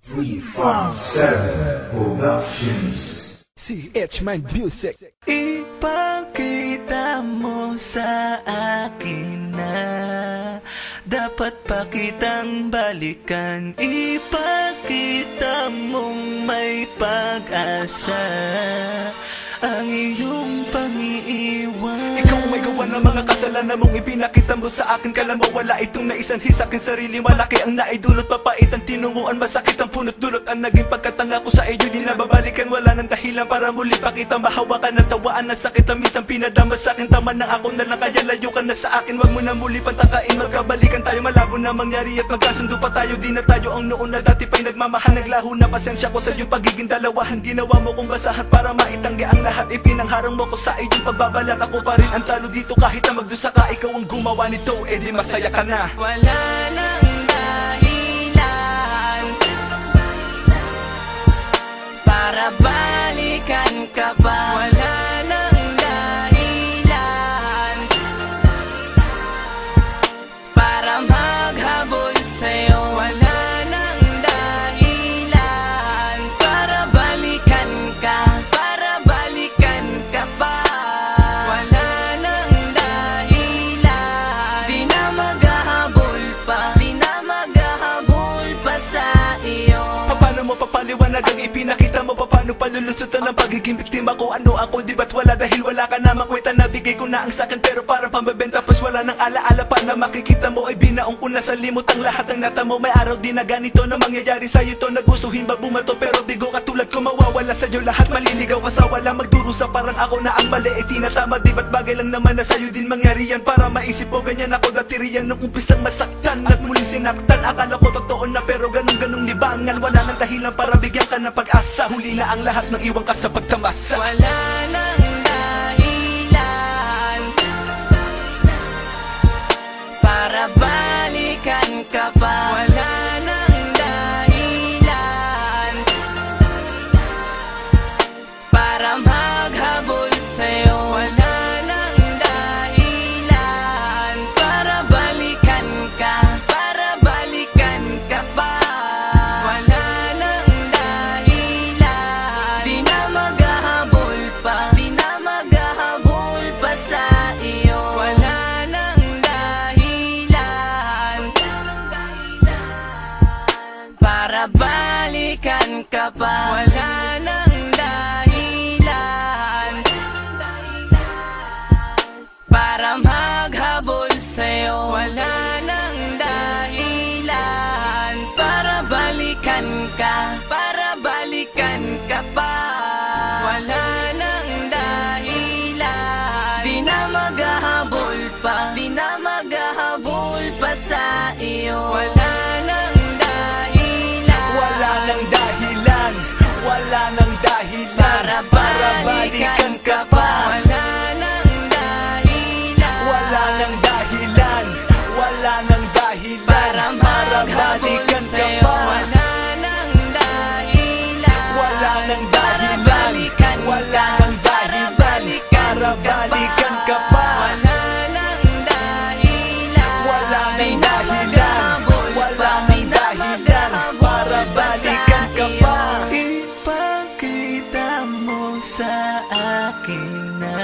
357 Productions. CH Mind Music. Ipakita mo sa akin na dapat pa kitang balikan. Ipakita mong may pag-asa ang iyong pang-iiwan. Ikaw may gawa ng mga kasalanan mong ipinakita mo sa akin. Kala mo wala itong naisanhi sa akin sarili. Malaki ang naidulot, papait ang tinunguan, masakit ang punot-dulot. Ang naging pagkatanga ko sa iyo, di nababalikan. Wala nang dahilan para muli pa kitang mahawakan. Ang tawaan na sakit ang minsan pinadama sa akin. Tama na ako na lang, kaya layo ka na sa akin. Wag mo na muli pantakain, magkabalikan tayo. Malabo na mangyari at magkasundo pa tayo. Di na tayo ang noon na dati pa'y nagmamahal. Naglaho na pasensya ko sa iyong pagiging dalawahan. Ginawa mo kong basahan para maitanggi ang lahat. Ipinangharang mo ko sa iyong pagbabalat. Ako pa rin ang talo dito kahit na magdusa ka. Ikaw ang gumawa nito, eh di masaya ka na. Wala nang dahilan para balikan ka pa. Wala nang dahilan para maghabol sa'yo. Wala nang dahilan para balikan ka, para balikan ka pa. Wala nang dahilan, di na maghahabol pa, di na maghahabol pa sa iyo. Paano mo papaliwanag ang ipinakita mo? Paano palulusutan ang pagiging biktima ko? Ano ako, di ba't wala? Dahil wala ka na makwenta, nabigay ko na ang sakin pero parang pambebenta. Tapos wala nang alaala pa na makikita mo. Ay binaong ko na sa limot ang lahat ng natamo. May araw din na ganito na mangyayari sa'yo to. Nagustuhin ba bumato pero bigo katulad ko mawawala sa'yo lahat. Maliligaw ka sa wala, magdurusa parang ako na ang mali. E tinatama, di ba't bagay lang naman na sa'yo din mangyari yan? Para maisip mo ganyan ako dati riyan nung umpisang masaktan at muling sinaktan. Akala ko totoo na pero ganun-ganung libangan. Wala nang dahilan para bigyan ka ng pag-asa. Huli na ang lahat ng iwan ka sa pagtamasa. Wala nang dahilan para balikan ka pa. Wala nang dahilan para maghabol sa'yo. Wala nang dahilan para balikan ka, para balikan ka pa. Wala nang dahilan, di na maghahabol pa, di na maghahabol pa sa iyo. Wala nang dahilan para balikan ka pa. Wala nang dahilan para maghabol sa'yo. Wala nang dahilan para balikan ka, para balikan ka pa. Wala nang dahilan, di na maghahabol pa, di na maghahabol pa sa iyo. Wala nang dahilan, wala nang dahilan, wala nang dahilan para balikan ka pa. Wala nang dahilan, wala nang dahilan, wala nang dahilan para balikan ka pa. Wala nang dahilan, wala nang dahilan, wala nang dahilan para balikan ka pa. Wala nang dahilan, wala nang dahilan, wala nang dahilan para balikan ka pa. Ipakita mo sa akin na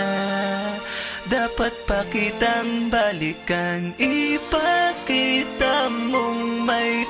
dapat pa kitang balikan. Ipakita mong may